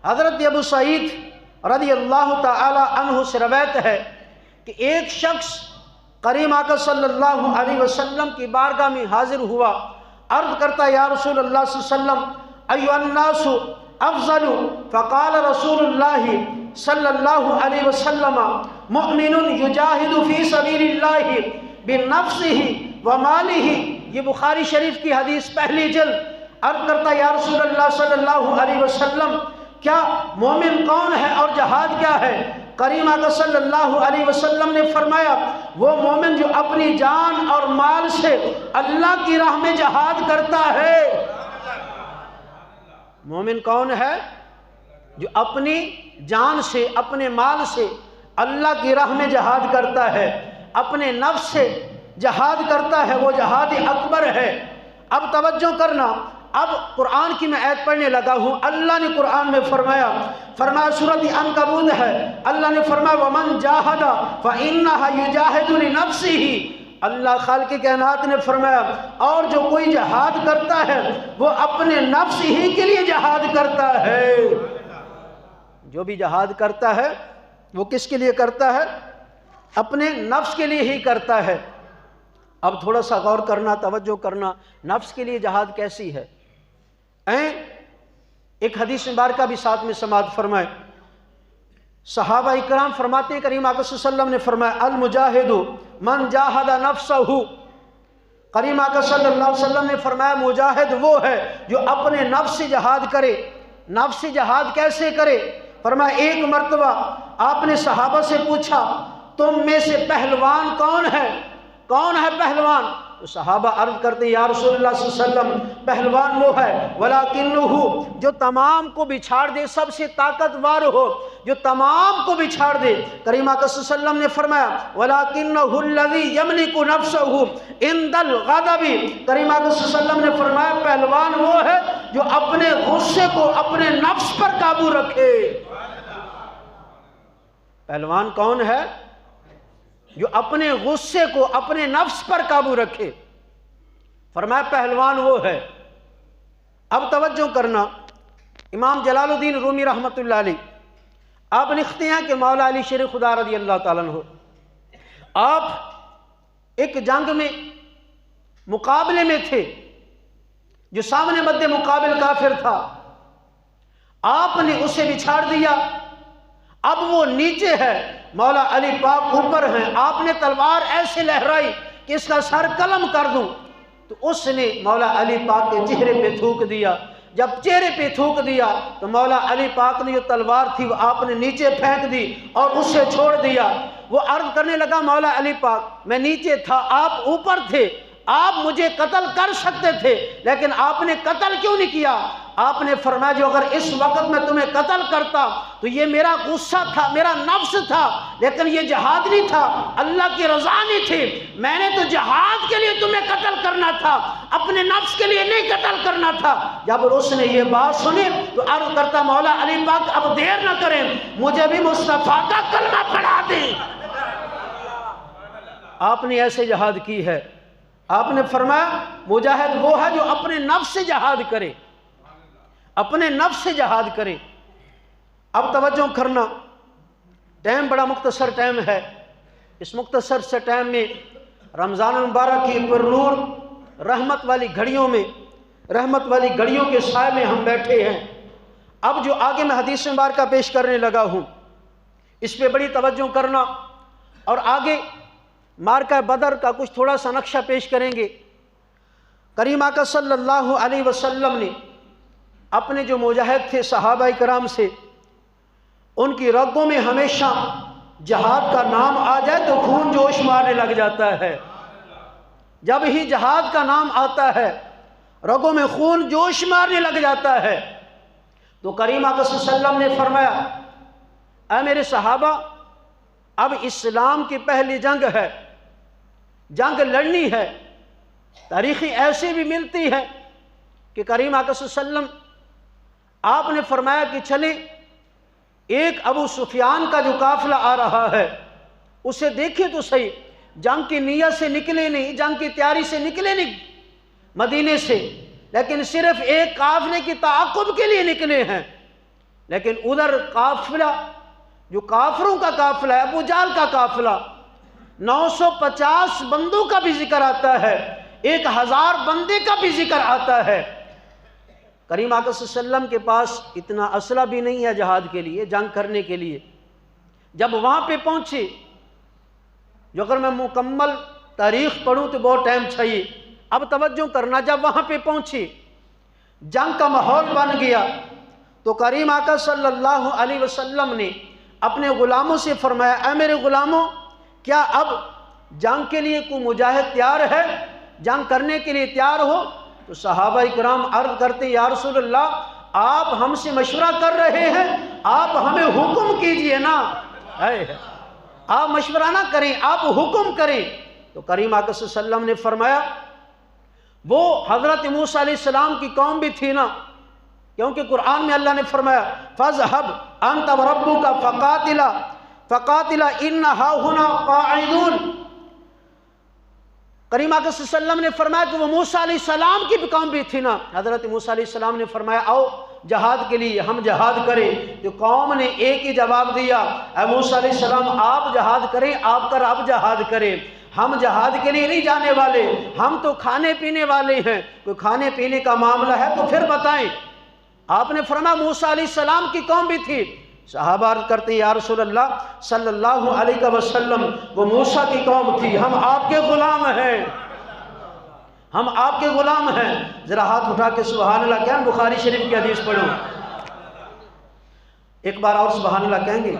حضرت ابو سعید رضی اللہ تعالی عنہ سے روایت ہے کہ ایک شخص کریم آقا صلی اللہ علیہ وسلم کی بارگاہ میں حاضر ہوا، عرض کرتا یا رسول اللہ صلی اللہ علیہ وسلم ایو الناس افضل؟ فقال رسول اللہ صلی اللہ علیہ وسلم مؤمن یجاہد فی سبیل اللہ بنفسہ ومالہ۔ یہ بخاری شریف کی حدیث پہلی جلد۔ عرض کرتا یا رسول اللہ صلی اللہ علیہ وسلم کیا مومن کون ہے اور جہاد کیا ہے؟ کریم آقا صلی اللہ علیہ وسلم نے فرمایا وہ مومن جو اپنی جان اور مال سے اللہ کی راہ میں جہاد کرتا ہے۔ مومن کون ہے؟ جو اپنی جان سے اپنے مال سے اللہ کی راہ میں جہاد کرتا ہے، اپنے نفس سے جہاد کرتا ہے، وہ جہاد اکبر ہے۔ اب توجہ کرنا، اب قرآن کی میں آیت پڑھنے لگا ہوں۔ اللہ نے قرآن میں فرمایا سورۃ عنکبوت ہے، اللہ نے فرمایا وَمَنْ جَاهَدَ فَإِنَّهَا يُجَاهِدُ لِنَفْسِهِ۔ اللہ خالق کائنات نے فرمایا اور جو کوئی جہاد کرتا ہے وہ اپنے نفس ہی کے لیے جہاد کرتا ہے۔ جو بھی جہاد کرتا ہے وہ کس کے لیے کرتا ہے؟ اپنے نفس کے لیے ہی کرتا ہے۔ اب تھوڑا سا غور کرنا، توجہ کرنا، نفس کے لیے جہاد کیسی ہے؟ ایک حدیث مبارکہ بھی ساتھ میں سماعت فرمائے۔ صحابہ اکرام فرماتے ہیں کریم آقا صلی اللہ علیہ وسلم نے فرمایا المجاہد من جاہد نفسہ۔ کریم آقا صلی اللہ علیہ وسلم نے فرمایا مجاہد وہ ہے جو اپنے نفس سے جہاد کرے۔ نفس سے جہاد کیسے کرے؟ فرمایا ایک مرتبہ آپ نے صحابہ سے پوچھا تم میں سے پہلوان کون ہے؟ کون ہے پہلوان؟ تو صحابہ عرض کرتے ہیں یا رسول اللہ صلی اللہ علیہ وسلم پہلوان وہ ہے وَلَكِنُّهُ جو تمام کو بچھاڑ دے، سب سے طاقتور ہو، جو تمام کو بچھاڑ دے۔ کریم آقا صلی اللہ علیہ وسلم نے فرمایا وَلَكِنُّهُ الَّذِي يَمْلِكُ نَفْسَهُ عِنْدَ الْغَضَبِ۔ کریم آقا صلی اللہ علیہ وسلم نے فرمایا پہلوان وہ ہے جو اپنے غصے کو اپنے نفس پر قابو رکھے۔ پہلوان کون ہے؟ جو اپنے غصے کو اپنے نفس پر قابو رکھے۔ فرمایا پہلوان وہ ہے۔ اب توجہ کرنا، امام جلال الدین رومی رحمۃ اللہ علیہ آپ لکھتے ہیں کہ مولا علی شیر خدا رضی اللہ تعالیٰ عنہ آپ ایک جنگ میں مقابلے میں تھے، جو سامنے مد مقابل کافر تھا، آپ نے اسے بچھاڑ دیا۔ اب وہ نیچے ہے، مولا علی پاک اوپر ہیں، آپ نے تلوار ایسے لہرائی کہ اس کا سر قلم کر دوں، تو اس نے مولا علی پاک کے چہرے پہ تھوک دیا۔ جب چہرے پہ تھوک دیا تو مولا علی پاک نے جو تلوار تھی وہ آپ نے نیچے پھینک دی اور اسے چھوڑ دیا۔ وہ عرض کرنے لگا مولا علی پاک میں نیچے تھا، آپ اوپر تھے، آپ مجھے قتل کر سکتے تھے لیکن آپ نے قتل کیوں نہیں کیا؟ آپ نے فرمایا جو اگر اس وقت میں تمہیں قتل کرتا تو یہ میرا غصہ تھا، میرا نفس تھا، لیکن یہ جہاد نہیں تھا، اللہ کی رضا نہیں تھی۔ میں نے تو جہاد کے لیے تمہیں قتل کرنا تھا، اپنے نفس کے لیے نہیں قتل کرنا تھا۔ جب اس نے یہ بات سنی تو عرض کرتا مولا علی پاک اب دیر نہ کریں، مجھے بھی مصطفیٰ کا کلمہ پڑھا دیں۔ آپ نے ایسے جہاد کی ہے۔ آپ نے فرمایا مجاہد وہ ہے جو اپنے نفس سے جہاد کرے، اپنے نفس سے جہاد کرے۔ اب توجہ کرنا، ٹائم بڑا مختصر ٹائم ہے، اس مختصر سے ٹائم میں رمضان المبارک کی پر نور رحمت والی گھڑیوں میں، رحمت والی گھڑیوں کے سائے میں ہم بیٹھے ہیں۔ اب جو آگے میں حدیث مبارکہ پیش کرنے لگا ہوں اس پہ بڑی توجہ کرنا، اور آگے معرکہ بدر کا کچھ تھوڑا سا نقشہ پیش کریں گے۔ کریم آقا صلی اللہ علیہ وسلم نے اپنے جو مجاہد تھے صحابہ کرام سے، ان کی رگوں میں ہمیشہ جہاد کا نام آ جائے تو خون جوش مارنے لگ جاتا ہے۔ جب ہی جہاد کا نام آتا ہے رگوں میں خون جوش مارنے لگ جاتا ہے۔ تو کریم آقا صلی اللہ علیہ وسلم نے فرمایا اے میرے صحابہ اب اسلام کی پہلی جنگ ہے، جنگ لڑنی ہے۔ تاریخی ایسی بھی ملتی ہے کہ کریم آقا صلی اللہ علیہ وسلم آپ نے فرمایا کہ چلیں ایک ابو سفیان کا جو قافلہ آ رہا ہے اسے دیکھیں تو صحیح، جنگ کی نیت سے نکلے نہیں، جنگ کی تیاری سے نکلے نہیں مدینے سے، لیکن صرف ایک قافلے کی تعاقب کے لیے نکلے ہیں۔ لیکن ادھر قافلہ جو کافروں کا قافلہ ہے، ابو جہل کا قافلہ، 950 بندوں کا بھی ذکر آتا ہے، 1000 بندے کا بھی ذکر آتا ہے۔ کریم آقا صلی اللہ علیہ وسلم کے پاس اتنا اسلحہ بھی نہیں ہے جہاد کے لیے، جنگ کرنے کے لیے۔ جب وہاں پہ پہنچے، جو اگر میں مکمل تاریخ پڑھوں تو بہت ٹائم چاہیے، اب توجہ کرنا، جب وہاں پہ پہنچے جنگ کا ماحول بن گیا تو کریم آقا صلی اللہ علیہ وسلم نے اپنے غلاموں سے فرمایا، اے میرے غلاموں، کیا اب جنگ کے لیے کوئی مجاہد تیار ہے؟ جنگ کرنے کے لیے تیار ہو؟ تو صحابہ اکرام عرض کرتے ہیں، یا رسول اللہ، آپ ہم سے مشورہ کر رہے ہیں، آپ ہمیں حکم کیجئے نا، آپ مشورہ نہ کریں، آپ حکم کریں۔ تو کریم آقا صلی اللہ علیہ وسلم نے فرمایا، وہ حضرت موسیٰ علیہ السلام کی قوم بھی تھی نا، کیونکہ قرآن میں اللہ نے فرمایا فَاذْهَبْ أَنْتَ وَرَبُّكَ فَقَاتِلَا إِنَّ هَاهُنَا قَاعِدُونَ۔ کریم آقا صلی اللہ علیہ وسلم نے فرمایا کہ وہ موسیٰ علیہ السلام کی بھی قوم بھی تھی نا۔ حضرت موسیٰ علیہ السلام نے فرمایا، آؤ جہاد کے لیے ہم جہاد کریں۔ تو قوم نے ایک ہی جواب دیا، اے موسیٰ علیہ السلام، آپ جہاد کریں، آپ کا رب جہاد کریں، ہم جہاد کے لیے نہیں جانے والے، ہم تو کھانے پینے والے ہیں، کوئی کھانے پینے کا معاملہ ہے تو پھر بتائیں۔ آپ نے فرمایا موسیٰ علیہ السلام کی قوم بھی تھی۔ صحابہ عرض کرتے ہیں، یا رسول اللہ صلی اللہ علیہ وسلم، وہ موسیٰ کی قوم تھی، ہم آپ کے غلام ہیں، ہم آپ کے غلام ہیں۔ ذرا ہاتھ اٹھا کے سبحان اللہ کہیں، بخاری شریف کی حدیث پڑھو، ایک بار اور سبحان اللہ کہیں گے۔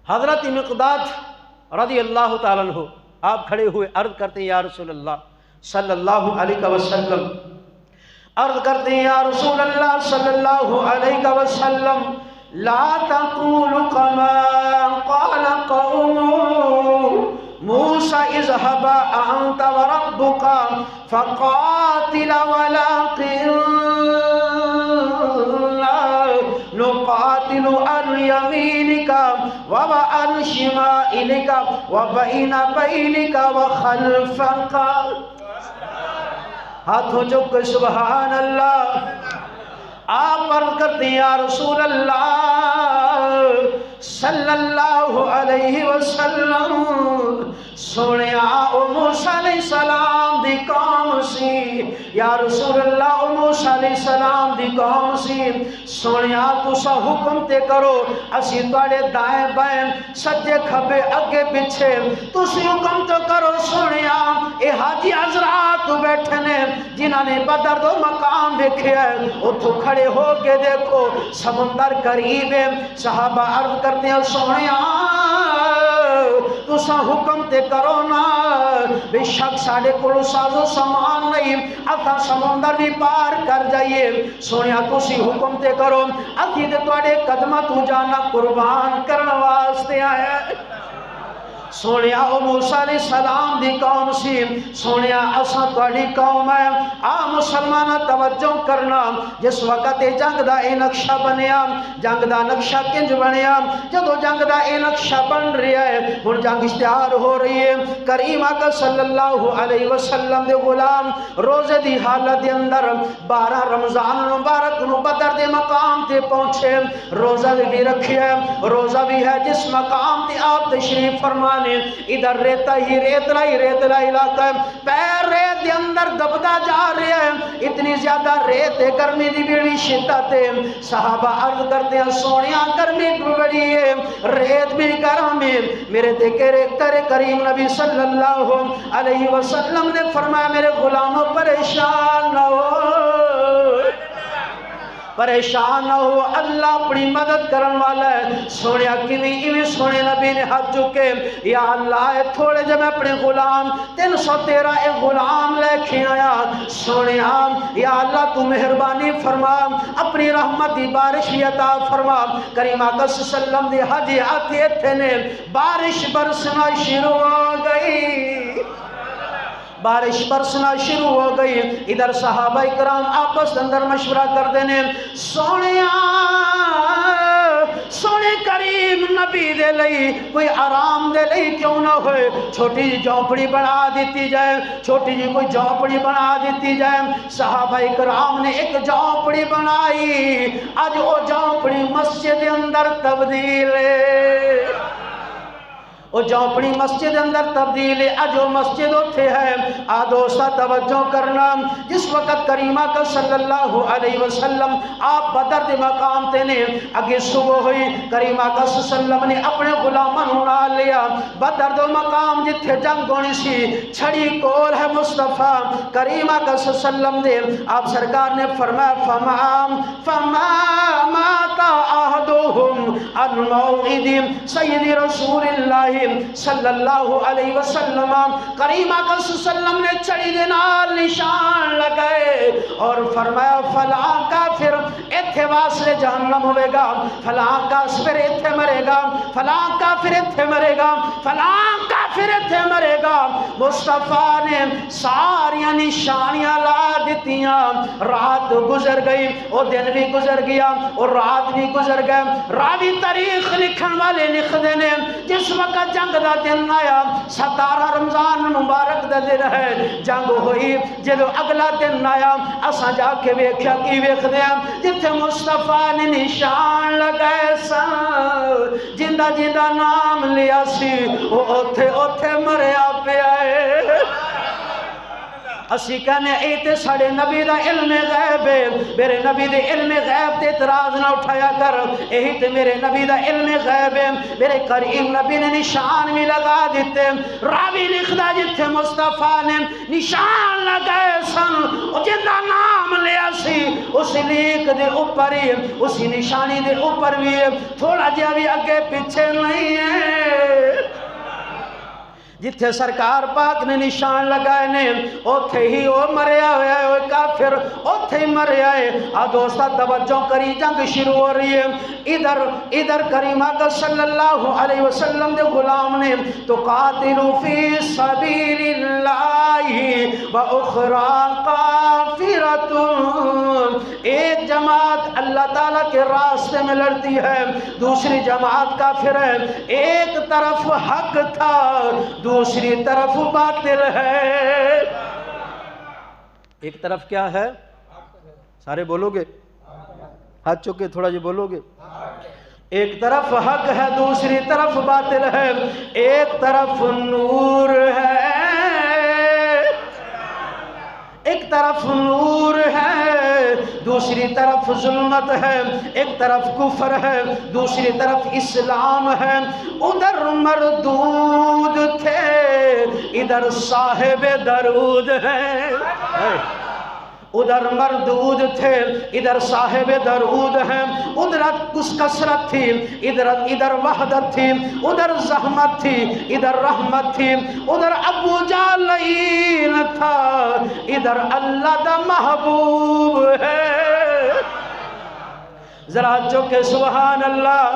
حضرت مقداد رضی اللہ تعالیٰ عنہ آپ کھڑے ہوئے عرض کرتے ہیں، یا رسول اللہ صلی اللہ علیہ وسلم، عرض کرتے ہیں، یا رسول اللہ صلی اللہ علیہ وسلم، لا تقول كما قال قوم موسى اذهب أنت وربك فقاتلا ولكن نقاتل عن يمينك وعن شمالك وبين بينك وخلفك۔ ہاتھوں چک کے سبحان اللہ۔ آپ عرض کرتے ہیں، یا رسول اللہ صلی اللہ علیہ وسلم، سونے او موسیٰ علیہ السلام دی قوم سی، یا رسول اللہ او موسیٰ علیہ السلام دی قوم سی، سونے تسا حکم تے کرو، اسی توڑے دائیں بائیں سجے کھبے اگے پیچھے تسی حکم تو کرو۔ سونے اے حاجی حضرات بیٹھنے جنہاں نے بدر دو مقام دیکھے ہیں، اتھو کھڑے ہو کے دیکھو سمندر قریب ہے۔ صحابہ عرض کرتے ہیں، سونے تسا حکم تے کرو نا، بے شک ساڑے کلو سازو سامان نہیں، اتھا سمندر بھی پار کر جائیے۔ سونیا تسی حکم تے کرو، اتھی دے توڑے قدمہ تو جانا قربان کرنا واسطے آئے۔ سونیا او موسیٰ علیہ السلام دی قوم سی، سونیا اساں تواڈی قوم ہے۔ آ مسلمانہ توجہ کرنا، جس وقت جنگ دا اے نقشہ بنیا، جنگ دا نقشہ کنج بنیا، جدو جنگ دا اے نقشہ بن رہا ہے، ہن جنگ اشتہار ہو رہی ہے۔ کریم آقا صلی اللہ علیہ وسلم دے غلام روزے دی حالت دے اندر 12 رمضان مبارک نو بدر دے مقام تے پہنچے، روزہ بھی رکھیا ہے، روزہ بھی ہے جس مقام تے آپ تشریف فرمانے، ادھر ریتا ہی ریتلا علاقہ ہے، پیر ریت دے اندر دبدا جا رہے ہیں، اتنی زیادہ ریت ہے، گرمی دی بڑی شدت ہے۔ صحابہ عرض کرتے ہیں، سونیا گرمی بڑی ہے، ریت بھی گرم ہے۔ میرے دیکھے کریم نبی صلی اللہ علیہ وسلم نے فرمایا، میرے غلاموں پریشان نہ ہو، پریشان نہ ہو، اللہ اپنی مدد کرن والا ہے۔ سونیا کیویں سونے نبی نے ہاتھ چکے، یا اللہ تھوڑے جب میں اپنے غلام 313 ایک غلام لے کے آیا، سونیا یا اللہ تو مہربانی فرما، اپنی رحمت دی بارش بھی عطا فرما۔ کریم آقا صلی اللہ علیہ وسلم دی حجی آتے تھے نے بارش برسنا شروع ہو گئی، بارش برسنا شروع ہو گئی۔ ادھر صحابہ اکرام آپس اندر مشورہ کر دینے، سونے کریم نبی دے لئی کوئی آرام دے لئی کیوں نہ ہوئے چھوٹی جی جھونپڑی بنا دیتی جائے، چھوٹی جی کوئی جھونپڑی بنا دیتی جائے۔ صحابہ کرام نے ایک جھونپڑی بنائی، آج وہ جھونپڑی مسجد اندر تبدیل ہے، وہ جھونپڑی مسجد اندر تبدیل ہے، آج وہ مسجد اتھے ہے۔ دوستہ توجہ کرنا، جس وقت کریمہ کا صلی اللہ علیہ وسلم آپ بدر دے مقام تے نے اگے صبح ہوئی، کریمہ کا صلی اللہ علیہ وسلم نے اپنے غلاماں اڑا لیا۔ بدر دے مقام جتھے جنگ ہونی سی، چھڑی کول ہے مصطفیٰ کریمہ کا صلی اللہ علیہ وسلم دے، آپ سرکار نے فرمایا فما ماتا آہدوہم عن موعد سید رسول اللہ صلی اللہ علیہ وسلم۔ کریمہ کا صلی اللہ علیہ وسلم نے چھڑی دے نال نشان لگائے اور فرمایا فلاں کافر ایتھے واسلے جہنم ہوئے گا، فلاں کافر ایتھے مرے گا، فلاں کافر ایتھے مرے گا، فلاں کافر ایتھے مرے گا۔ مصطفیٰ نے ساری نشانیاں لا دیتیاں، رات گزر گئی اور دن بھی گزر گیا اور رات بھی گزر گئے۔ راوی تاریخ لکھن والے لکھ دینے جس وقت جنگ دا دن آیا، 17 رمضان مبارک دا دن ہے، جنگ ہوئی، جدو اگلا دن آیا اساں جا کے ویکھیا کی ویکھ دیا جتھے مصطفیٰ نے نشان لگائے سا، جندہ جندہ نام لیا سی وہ اوتھے اوتھے مریا پہ آئے۔ اسی کہنے ایتے ساڑے نبی دا علم غیب ہے، میرے نبی دے علم غیب تے اعتراض نہ اٹھایا کر، یہی تے میرے نبی دا علم غیب ہے، میرے کریم نبی نے نشان بھی لگا دیتے۔ راوی لکھدا جتھے مصطفیٰ نے نشان لگائے سن جندہ نام لیا سی، اس لیک دے اوپر ہی اسی نشانی دے اوپر بھی تھوڑا جہا بھی اگے پیچھے نہیں ہے۔ جتھے سرکار پاک نے نشان لگائے نے اوتھے ہی وہ مریا ہویا ہے، وہ کافر اوتھے ہی مریا ہے۔ دوستہ توجہ کری، جنگ شروع ہو رہی ہے، ادھر کریمہ کا صلی اللہ علیہ وسلم دے غلام نے تو قاتلوا فی سبیل اللہ و اخری کافرۃ، ایک جماعت اللہ تعالیٰ کے راستے میں لڑتی ہے، دوسری جماعت کافر ہے، ایک طرف حق تھا دوسری طرف باطل ہے۔ ایک طرف کیا ہے؟ سارے بولو گے؟ ہاتھ چکے تھوڑا جی بولو گے؟ ایک طرف حق ہے دوسری طرف باطل ہے، ایک طرف نور ہے ایک طرف نور ہے دوسری طرف ظلمت ہے، ایک طرف کفر ہے دوسری طرف اسلام ہے۔ ادھر مردود تھے ادھر صاحب درود ہیں، ادھر مردود تھے ادھر صاحب درود ہیں۔ ادھر کثرت تھی ادھر وحدت تھی، ادھر زحمت تھی ادھر رحمت تھی، ادھر ابو جہل لعین تھا ادھر اللہ دا محبوب ہے۔ ذرا چوکے سبحان اللہ۔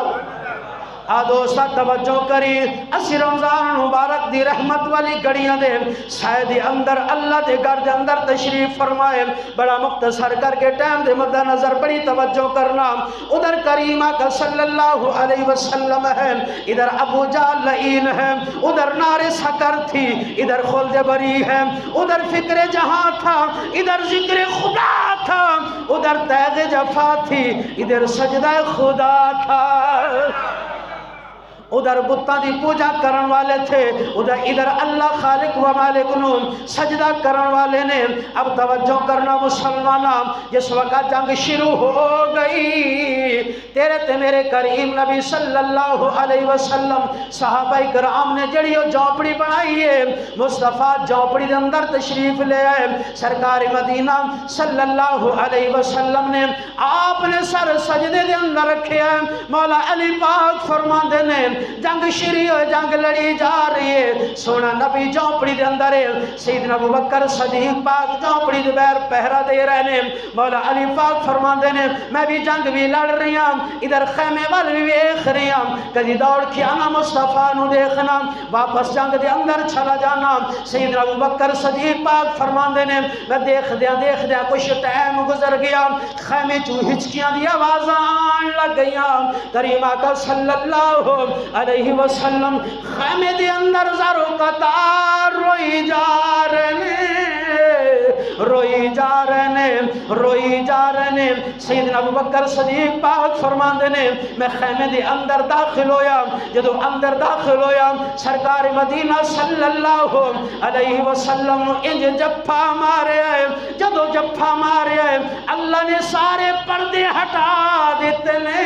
دوستہ توجہ کری، اسی رمضان مبارک دی رحمت والی گھڑیاں دے شاید اندر اللہ دے گھر دے اندر تشریف فرمائے، بڑا مختصر کر کے ٹائم دے مدہ نظر بڑی توجہ کرنا۔ ادھر کریمہ کا صلی اللہ علیہ وسلم ہے، ادھر ابو جہل لعین ہے، ادھر نار سکر تھی ادھر خلد بری ہے، ادھر فکر جہاں تھا ادھر ذکر خدا تھا، ادھر تیغ جفا تھی ادھر سجدہ خدا تھا، ادھر بتاں دی پوجا کرن والے تھے ادھر اللہ خالق و مالک نو سجدہ کرن والے نے۔ اب توجہ کرنا مسلمانہ، جس وقت جنگ شروع ہو گئی تیرے تے میرے کریم نبی صلی اللہ علیہ وسلم صحابہ کرام نے جڑی وہ جھونپڑی بنائی ہے، مصطفیٰ جھونپڑی دے اندر تشریف لے آئے۔ سرکار مدینہ صلی اللہ علیہ وسلم نے آپ نے سر سجدے دے اندر رکھے ہیں۔ مولا علی پاک فرماندے نے جنگ شری ہوئے جنگ لڑی جا رہی ہے سونا نبی جھونپڑی دے اندر ہے سیدنا ابوبکر صدیق پاک جھونپڑی دے بیر پہرا دے رہے نے مولا علی پاک فرماندے نے میں بھی جنگ بھی لڑ رہی ہوں ادھر خیمے وال بھی ویکھ رہی ہوں کدی دوڑ کے آنا مصطفیٰ نو دیکھنا واپس جنگ دے اندر چلا جانا سیدنا ابوبکر صدیق پاک فرماندے نے میں دیکھ دیا کچھ ٹائم گزر گیا خیمے چوں ہچکیاں دی آوازاں آن لگ گئیاں کریم آقا صلی اللہ علیہ وسلم خیمے دے اندر زارو قطار روئی جا رہے نے سیدنا ابوبکر صدیق پاک فرماندے نے میں خیمے دے اندر داخل ہویا جدو اندر داخل ہویا سرکار مدینہ صلی اللہ علیہ وسلم انج جپا مارے آئے جدو جپا مارے آئے اللہ نے سارے پردے ہٹا دیتے نے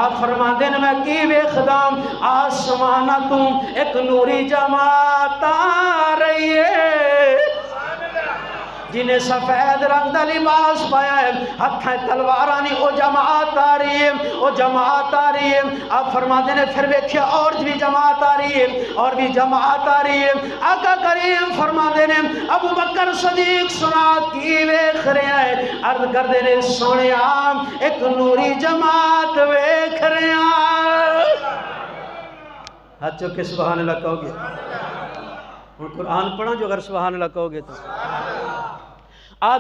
آپ فرماندے نے میں کی ویخدام آسمانہ تم ایک نوری جماعت آ رہی ہے جنہیں سفید رنگ دا لباس پایا ہے ہتھیں تلوارانی او جماعت آ رہی ہے آپ فرماتے ہیں پھر ویکھیا اور بھی جماعت آ رہی ہے آقا کریم فرماتے ہیں ابوبکر صدیق سنا کی ویکھ رہے ہیں عرض کر دے نے سونے آم ایک نوری جماعت ویکھ رہے ہیں ہاتھ چوکے سبحان اللہ کہو گے قرآن پڑھا جو اگر سبحان اللہ کہو گے تو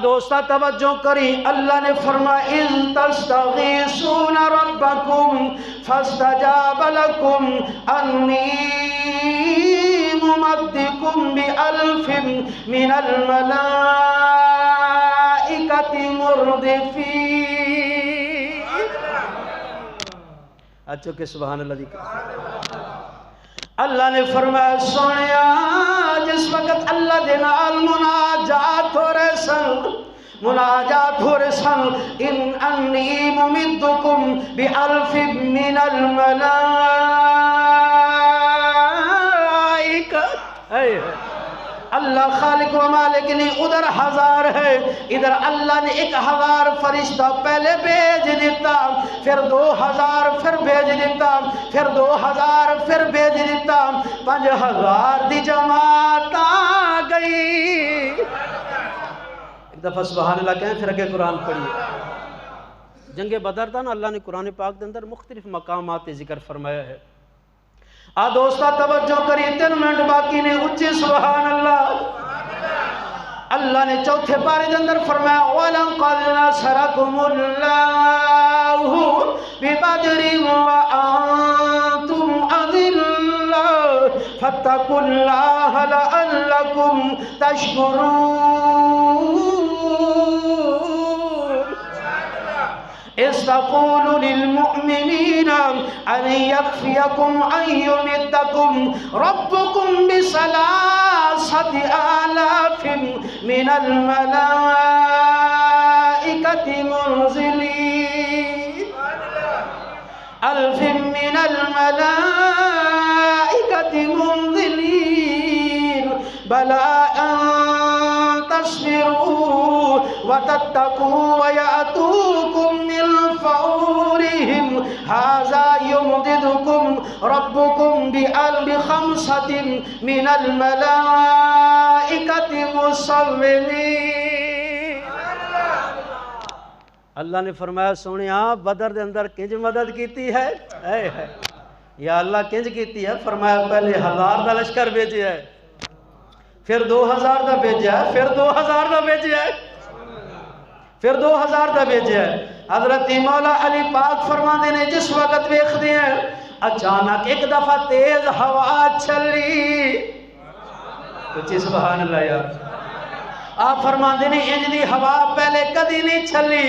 دوستہ توجہ کری اللہ نے فرمایا اِذْ تَسْتَغِيثُونَ رَبَّكُمْ فَاسْتَجَابَ لَكُمْ أَنِّي مُمَدِّكُمْ بِأَلْفٍ مِّنَ الْمَلَائِكَةِ مُرْدِفِينَ اچھو کہ سبحان اللہ دیکھا اللہ نے فرمایا سونیا جس وقت اللہ دے نال مناجات ہو رہے سن ان انی ممدکم بِأَلْفٍ مِّنَ الْمَلَائِكَةِ اللہ خالق و مالک نے ادھر 1000 ہے ادھر اللہ نے 1000 فرشتہ پہلے بھیج دیتا پھر 2000 پھر بھیج دیتا پھر 2000 پھر بھیج دیتا 5000 دی جماعت آ گئی ایک دفعہ سبحان اللہ کہیں پھر اگے قرآن پڑھیے جنگ بدر تھا نا اللہ نے قرآن پاک کے اندر مختلف مقامات ذکر فرمایا ہے دوستہ توجہ کری 3 منٹ باقی نے اچھی سبحان اللہ اللہ نے چوتھے پارے کے اندر فرمایا وَلَقَدْ نَصَرَكُمُ اللَّهُ بِبَدْرٍ وَأَنْتُمْ أَذِلَّةٌ فَاتَّقُوا اللَّهَ لَعَلَّكُمْ تَشْكُرُونَ إِذْ تَقُولُ لِلْمُؤْمِنِينَ أَنْ يَكْفِيَكُمْ أَنْ يُمِدَّكُمْ رَبُّكُمْ بِثَلَاثَةِ آلَافٍ مِّنَ الْمَلَائِكَةِ مُنْزِلِينَ أَلْفٍ مِّنَ الْمَلَائِكَةِ مُنْزِلِينَ بَلَىٰ أَن تَصْبِرُوا وَتَتَّقُوا وَيَأْتُوكُم مِّن فَوْرِهِمْ هَٰذَا يُمْدِدُكُمْ رَبُّكُمْ بِخَمْسَةٍ مِّنَ الْمَلَائِكَةِ مُصَوِّمِينَ اللہ نے فرمایا سونیا بدر دے اندر کنج مدد کیتی ہے یا اللہ کنج کیتی ہے فرمایا پہلے 1000 دا لشکر بھیجیا ہے پھر 2000 دا بھیجیا ہے پھر 2000 دا بھیجیا ہے پھر 2000 دا بھیجیا ہے حضرت مولا علی پاک فرماندے نے جس وقت ویکھدے ہیں اچانک ایک دفعہ تیز ہوا چلی کچھ سبحان اللہ یار آپ فرماندے نے انج دی ہوا پہلے کدی نہیں چلی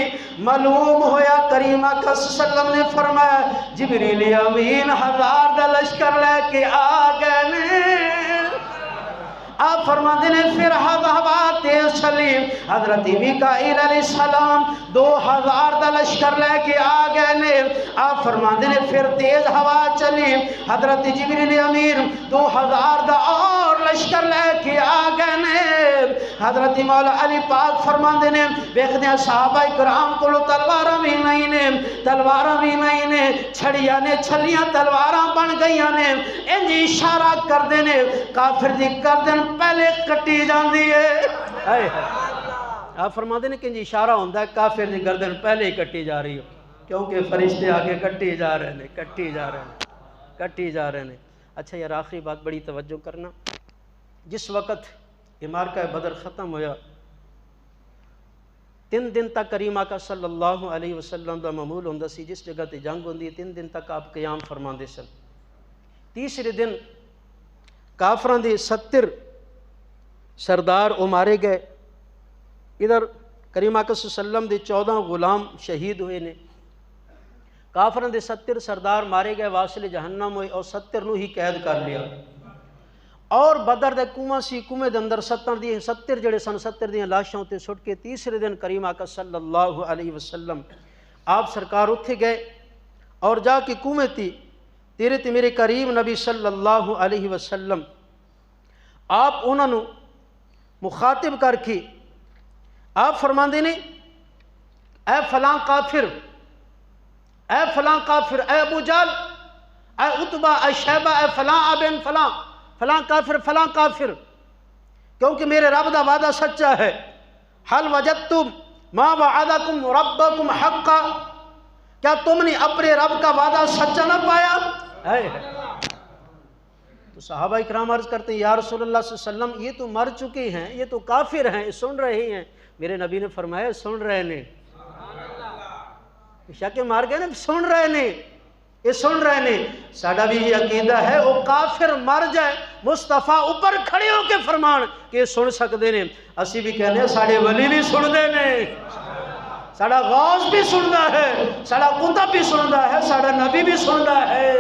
معلوم ہویا کریم آقا صلی اللہ علیہ وسلم نے فرمایا جبریل امین 1000 دا لشکر لے کے آ گئے نے آپ فرماندے نے پھر ہوا تیز چلی حضرت میکائیل علیہ السلام 2000 دا لشکر لے کے آ گئے نے آپ فرماندے نے پھر تیز ہوا چلی حضرت جبریل امین 2000 دا اور لشکر لے کے آ گئے نے۔ حضرت مولا علی پاک فرماندے نے ویکھدے صحابہ کرام کولو تلواراں بھی نہیں نے، تلواراں بھی نہیں نے، چھڑیاں نے چھلیاں تلواراں بن گئیاں نے، انج اشارہ کردے نے کافر دی گردن پہلے کٹی جاندی ہے۔ آپ فرماندے نے کہ انج اشارہ ہوندا ہے کافر دی گردن پہلے ہی کٹی جا رہی ہو، کیونکہ فرشتے آگے کٹی جا رہے ہیں، کٹی جا رہے ہیں، کٹی جا رہے ہیں۔ اچھا یار آخری بات بڑی توجہ کرنا، جس وقت یہ معرکہ بدر ختم ہویا 3 دن تک کریم آقا صلی اللہ علیہ وسلم دا معمول ہوندا سی جس جگہ تے جنگ ہوندی 3 دن تک آپ قیام فرماندے سن۔ تیسرے دن کافران دے 70 سردار او مارے گئے، ادھر کریم آقا صلی اللہ علیہ وسلم دے 14 غلام شہید ہوئے نے، کافران دے 70 سردار مارے گئے، واصل جہنم ہوئے اور 70 نو ہی قید کر لیا۔ اور بدر دے کنواں سی، کنویں دے اندر 70 جڑے سن 70 دیاں لاشاں تے سٹ کے تیسرے دن کریم آقا صلی اللہ علیہ وسلم آپ سرکار اٹھے گئے اور جا کے کنویں تھی تیرے تے میرے کریم نبی صلی اللہ علیہ وسلم آپ انہوں نے مخاطب کر کے آپ فرماندے نے اے فلاں کافر، اے فلاں کافر، اے ابو جہل، اے عتبہ، اے شیبہ، اے فلاں ابن فلاں، فلاں کافر، فلاں کافر، کیونکہ میرے رب دا وعدہ سچا ہے۔ حل وجدتم ما وعدکم ربکم حقا، کیا تم نے اپنے رب کا وعدہ سچا نہ پایا؟ تو صحابہ اکرام عرض کرتے ہیں یا رسول اللہ صلی اللہ علیہ وسلم یہ تو مر چکے ہیں، یہ تو کافر ہیں، سن رہے ہیں۔ میرے نبی نے فرمایا سن رہے نے، شک مار گئے نا، سن رہے نے، یہ سن رہے نے۔ ساڑھا بھی یہ عقیدہ ہے وہ کافر مر جائے مصطفیٰ اوپر کھڑے ہو کے فرمان کہ یہ سن سکتے ہیں۔ اسی بھی کہنے ہیں ساڑھے ولی بھی سن دے نے، ساڑھا غوث بھی سندا ہے، ساڑھا قطب بھی سندا ہے، ساڑھا نبی بھی سندا ہے۔